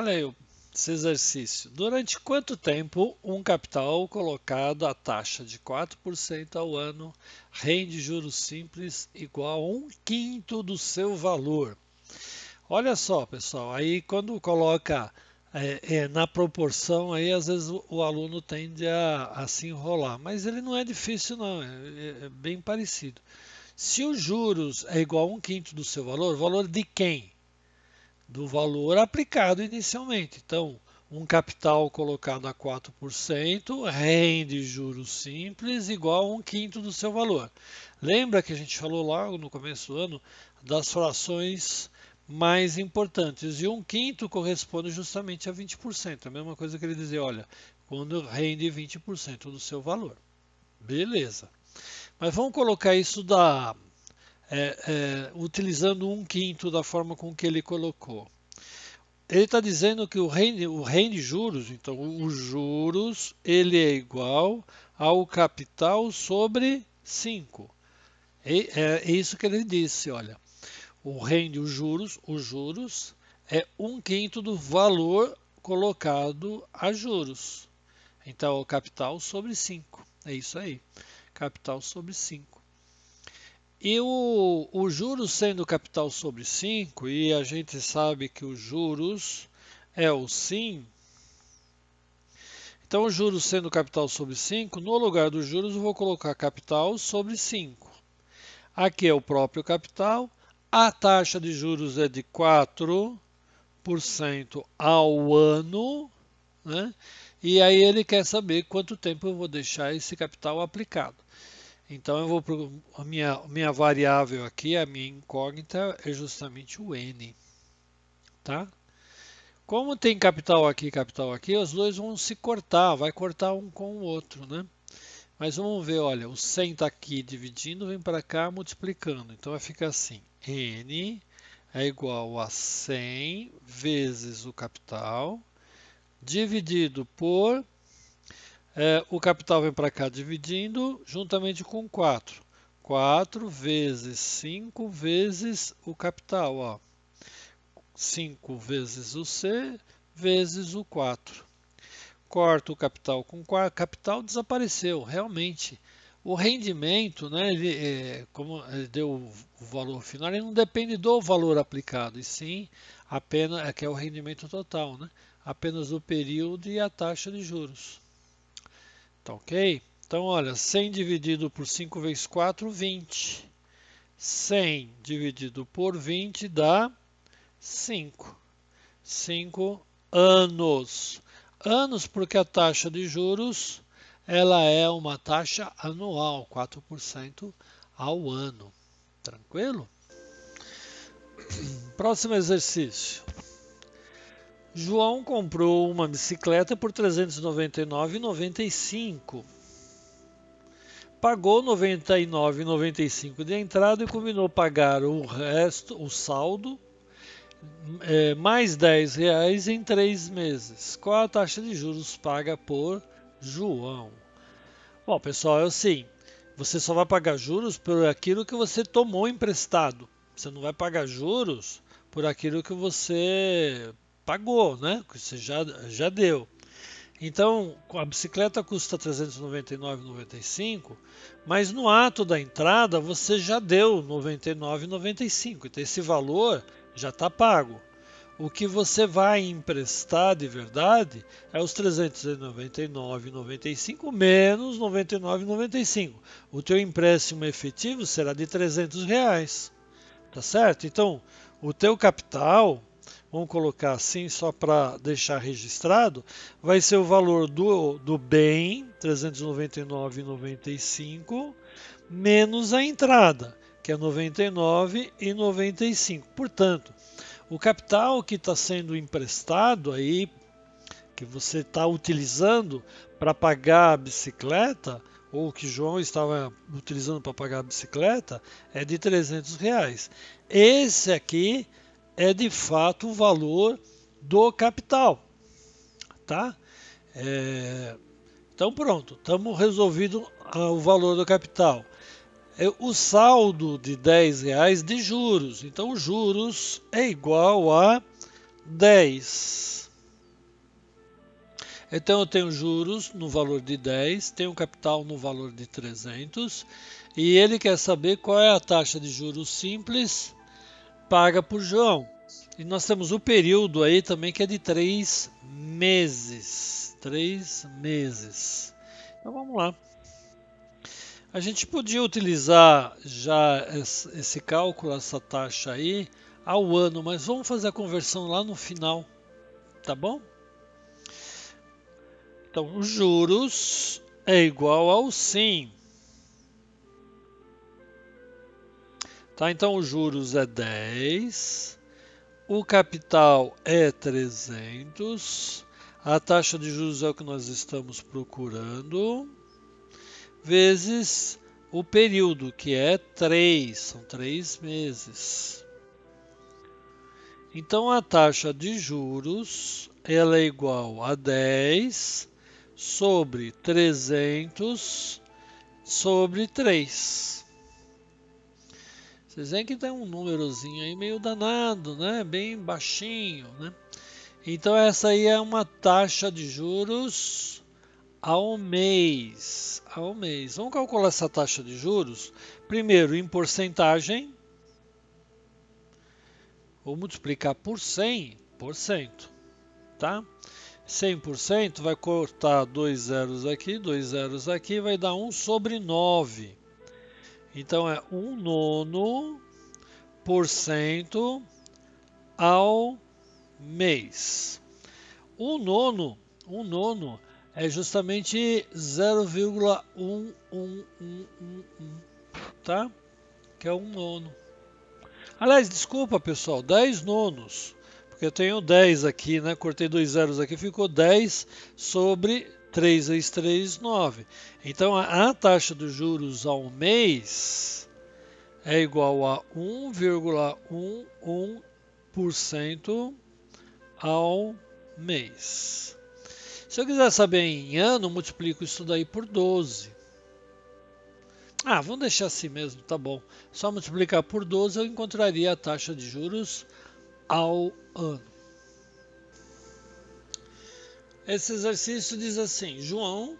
Olha aí esse exercício. Durante quanto tempo um capital colocado à taxa de 4% ao ano rende juros simples igual a 1/5 do seu valor? Olha só, pessoal, aí quando coloca na proporção, aí às vezes o aluno tende a se enrolar, mas ele não é difícil não, é bem parecido. Se os juros é igual a 1/5 do seu valor, valor de quem? Do valor aplicado inicialmente. Então, um capital colocado a 4% rende juros simples igual a 1/5 do seu valor. Lembra que a gente falou lá no começo do ano das frações mais importantes, e 1/5 corresponde justamente a 20%. A mesma coisa que ele dizer, olha, quando rende 20% do seu valor. Beleza. Mas vamos colocar isso utilizando 1/5 da forma com que ele colocou. Ele está dizendo que o rende juros, então os juros, ele é igual ao capital sobre 5. É isso que ele disse, olha. Os juros é 1/5 do valor colocado a juros. Então, o capital sobre 5. É isso aí. Capital sobre 5. E o juros sendo capital sobre 5, e a gente sabe que os juros é o sim. Então, os juros sendo capital sobre 5, no lugar dos juros eu vou colocar capital sobre 5. Aqui é o próprio capital. A taxa de juros é de 4% ao ano, né? E aí ele quer saber quanto tempo eu vou deixar esse capital aplicado. Então eu vou a minha variável aqui, a minha incógnita é justamente o n, tá? Como tem capital aqui, os dois vão se cortar, vai cortar um com o outro, né? Mas vamos ver, olha, o 100 está aqui dividindo, vem para cá multiplicando. Então vai ficar assim, n é igual a 100 vezes o capital, dividido por o capital vem para cá dividindo juntamente com 4. 4 vezes 5 vezes o capital, ó. 5 vezes o C vezes o 4. Corta o capital com 4, capital desapareceu, realmente. O rendimento, né, como ele deu o valor final, ele não depende do valor aplicado, e sim apenas, que é o rendimento total, né, apenas do período e a taxa de juros. Tá ok? Então, olha, 100 dividido por 5 vezes 4, 20. 100 dividido por 20 dá 5. 5 anos. Anos porque a taxa de juros ela é uma taxa anual, 4% ao ano. Tranquilo? Próximo exercício. João comprou uma bicicleta por R$ 399,95. Pagou R$ 99,95 de entrada e combinou pagar o resto, o saldo, mais R$ 10 em 3 meses. Qual a taxa de juros paga por João? Bom, pessoal, é assim, você só vai pagar juros por aquilo que você tomou emprestado. Você não vai pagar juros por aquilo que você pagou, né? Que você já deu. Então, a bicicleta custa R$ 399,95, mas no ato da entrada você já deu R$ 99,95. Então, esse valor já está pago. O que você vai emprestar de verdade é os R$ 399,95 menos R$ 99,95. O teu empréstimo efetivo será de R$ 300, tá certo? Então, o teu capital, vamos colocar assim só para deixar registrado, vai ser o valor do bem, R$ 399,95, menos a entrada, que é R$ 99,95. Portanto, o capital que está sendo emprestado aí, que você está utilizando para pagar a bicicleta, ou que João estava utilizando para pagar a bicicleta, é de R$ 300. Esse aqui é de fato o valor do capital, tá? Então pronto, estamos resolvido o valor do capital. O saldo de R$ 10 de juros. Então, os juros é igual a 10. Então eu tenho juros no valor de 10, tenho capital no valor de 300 e ele quer saber qual é a taxa de juros simples paga por João. E nós temos o período aí também que é de 3 meses. 3 meses. Então vamos lá. A gente podia utilizar já esse cálculo, essa taxa aí, ao ano, mas vamos fazer a conversão lá no final, tá bom? Então, os juros é igual ao sim. Tá? Então, os juros é 10, o capital é 300, a taxa de juros é o que nós estamos procurando, vezes o período, que é 3, são 3 meses. Então, a taxa de juros ela é igual a 10 sobre 300 sobre 3. Vocês veem que tem um númerozinho aí meio danado, né? Bem baixinho, né? Então essa aí é uma taxa de juros ao mês. Ao mês. Vamos calcular essa taxa de juros? Primeiro em porcentagem. Vou multiplicar por 100%, tá? 100% vai cortar 2 zeros aqui, vai dar 1 sobre 9. Então é 1 nono por cento ao mês. Um nono é justamente 0,1111, tá? Que é um nono. Aliás, desculpa pessoal, 10 nonos, porque eu tenho 10 aqui, né? Cortei 2 zeros aqui, ficou 10 sobre 3 vezes 3, 9. Então a taxa dos juros ao mês é igual a 1,11% ao mês. Se eu quiser saber em ano, multiplico isso daí por 12. Ah, vamos deixar assim mesmo, tá bom. Só multiplicar por 12 eu encontraria a taxa de juros ao ano. Esse exercício diz assim: João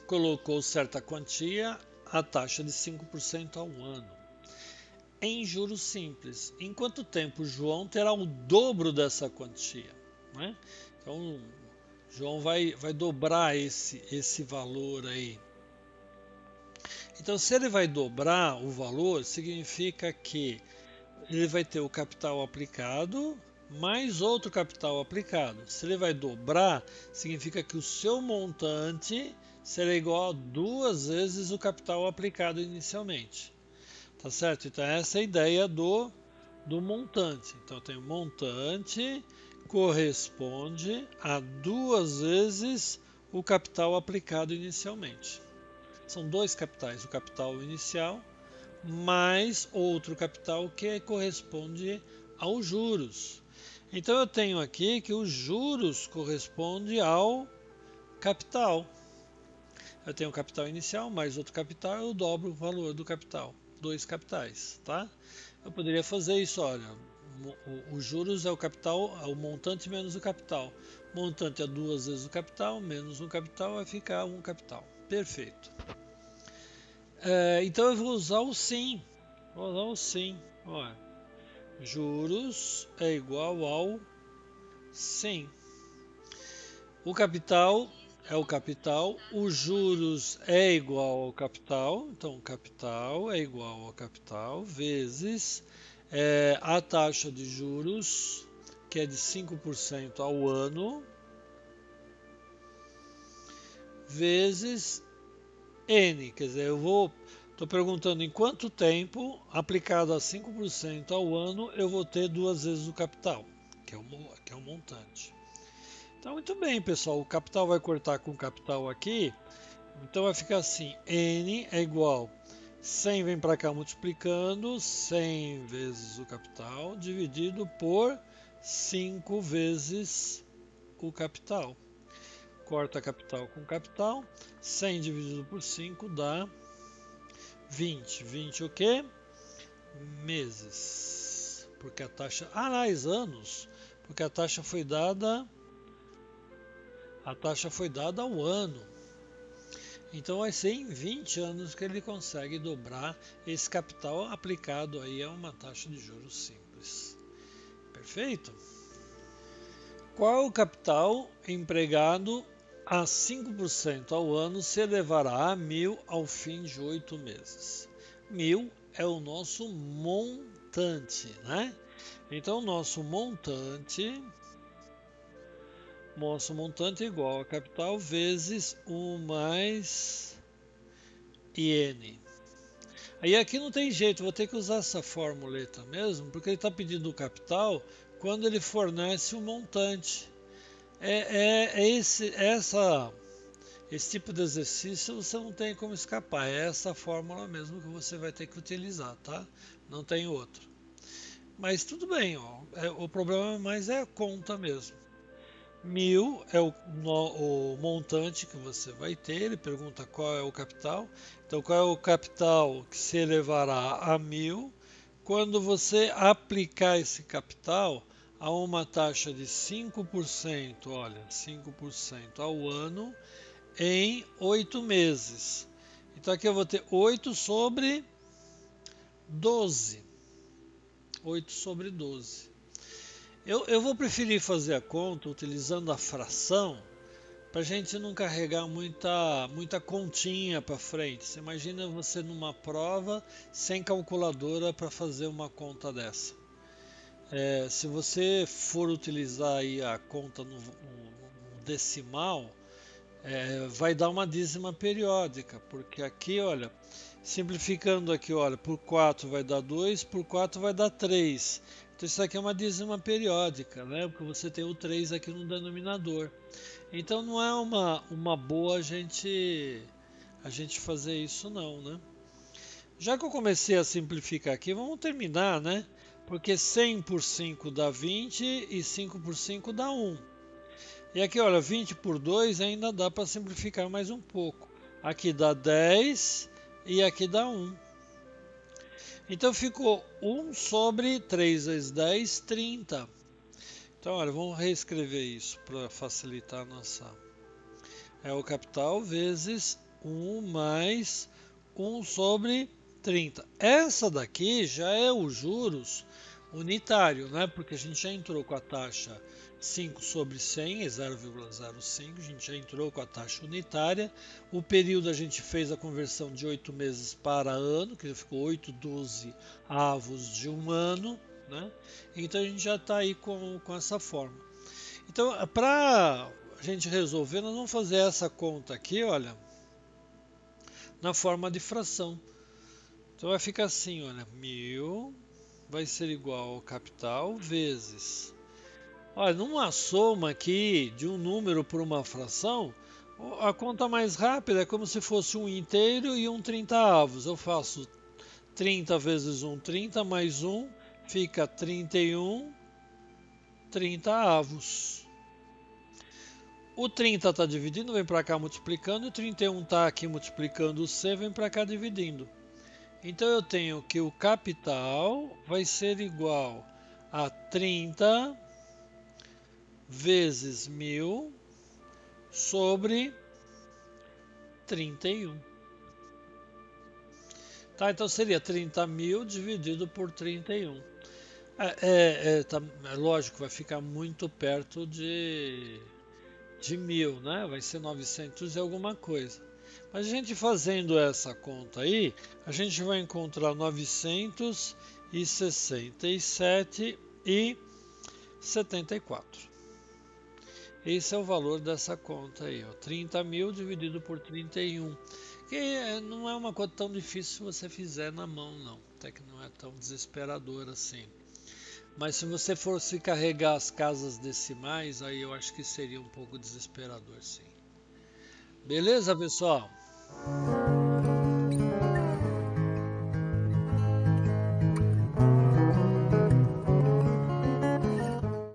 colocou certa quantia, a taxa de 5% ao ano, em juros simples. Em quanto tempo João terá o dobro dessa quantia? Né? Então, João vai dobrar esse valor aí. Então, se ele vai dobrar o valor, significa que ele vai ter o capital aplicado mais outro capital aplicado. Se ele vai dobrar, significa que o seu montante será igual a 2 vezes o capital aplicado inicialmente. Tá certo? Então, essa é a ideia do montante. Então, tem o montante corresponde a 2 vezes o capital aplicado inicialmente. São dois capitais, o capital inicial mais outro capital que corresponde aos juros. Então eu tenho aqui que os juros corresponde ao capital. Eu tenho o capital inicial mais outro capital, eu dobro o valor do capital. Dois capitais, tá? Eu poderia fazer isso, olha, os juros é o capital, é o montante menos o capital. Montante é 2 vezes o capital, menos um capital, vai ficar um capital. Perfeito. Então eu vou usar o sim. Vou usar o sim. Olha, juros é igual ao sim. O capital é o capital, os juros é igual ao capital, então o capital é igual ao capital, vezes a taxa de juros, que é de 5% ao ano, vezes N, quer dizer, estou perguntando em quanto tempo, aplicado a 5% ao ano, eu vou ter 2 vezes o capital, que é o montante. Então, muito bem, pessoal, o capital vai cortar com o capital aqui, então vai ficar assim, N é igual, 100 vem para cá multiplicando, 100 vezes o capital, dividido por 5 vezes o capital. Corta capital com capital, 100 dividido por 5 dá 20. 20 o quê? Meses. Porque a taxa... Aliás, anos. Porque a taxa foi dada A taxa foi dada ao ano. Então vai ser em 20 anos que ele consegue dobrar esse capital aplicado aí a uma taxa de juros simples. Perfeito? Qual o capital empregado a 5% ao ano se elevará a 1.000 ao fim de 8 meses? 1.000 é o nosso montante, né? Então, nosso montante é igual a capital vezes 1 mais IN. Aí aqui não tem jeito, vou ter que usar essa formuleta mesmo, porque ele está pedindo o capital quando ele fornece o montante. Esse tipo de exercício você não tem como escapar, é essa fórmula mesmo que você vai ter que utilizar, tá? Não tem outra. Mas tudo bem, ó, o problema mais é a conta mesmo. 1.000 é o montante que você vai ter, ele pergunta qual é o capital. Então, qual é o capital que se elevará a 1.000 quando você aplicar esse capital a uma taxa de 5%, olha, 5% ao ano em 8 meses. Então, aqui eu vou ter 8 sobre 12. 8 sobre 12. Eu vou preferir fazer a conta utilizando a fração para a gente não carregar muita continha para frente. Você imagina você numa prova sem calculadora para fazer uma conta dessa. Se você for utilizar aí a conta no decimal, vai dar uma dízima periódica, porque aqui, olha, simplificando aqui, olha, por 4 vai dar 2, por 4 vai dar 3. Então isso aqui é uma dízima periódica, né? Porque você tem o 3 aqui no denominador. Então não é uma boa a gente fazer isso não, né? Já que eu comecei a simplificar aqui, vamos terminar, né? Porque 100 por 5 dá 20 e 5 por 5 dá 1. E aqui, olha, 20 por 2 ainda dá para simplificar mais um pouco. Aqui dá 10 e aqui dá 1. Então ficou 1 sobre 3 vezes 10, 30. Então, olha, vamos reescrever isso para facilitar a nossa... É o capital vezes 1 mais 1 sobre 30. Essa daqui já é os juros unitário, né? Porque a gente já entrou com a taxa 5 sobre 100, é 0,05, a gente já entrou com a taxa unitária. O período a gente fez a conversão de 8 meses para ano, que ficou 8/12 avos de um ano, né? Então a gente já está aí com essa forma. Então, para a gente resolver, nós vamos fazer essa conta aqui, olha, na forma de fração. Então vai ficar assim, olha, 1.000 vai ser igual ao capital vezes... Olha, numa soma aqui de um número por uma fração, a conta mais rápida é como se fosse um inteiro e um 30avos. Eu faço 30 vezes 1, 30, mais 1, fica 31 30avos. O 30 está dividindo, vem para cá multiplicando, o 31 está aqui multiplicando o C, vem para cá dividindo. Então eu tenho que o capital vai ser igual a 30 vezes 1.000 sobre 31. Tá, então seria 30.000 dividido por 31. É lógico, vai ficar muito perto de 1.000, né? Vai ser 900 e alguma coisa. Mas a gente fazendo essa conta aí, a gente vai encontrar 967,74. Esse é o valor dessa conta aí, ó, 30.000 dividido por 31. Que não é uma conta tão difícil se você fizer na mão, não. Até que não é tão desesperador assim. Mas se você fosse carregar as casas decimais, aí eu acho que seria um pouco desesperador, sim. Beleza, pessoal?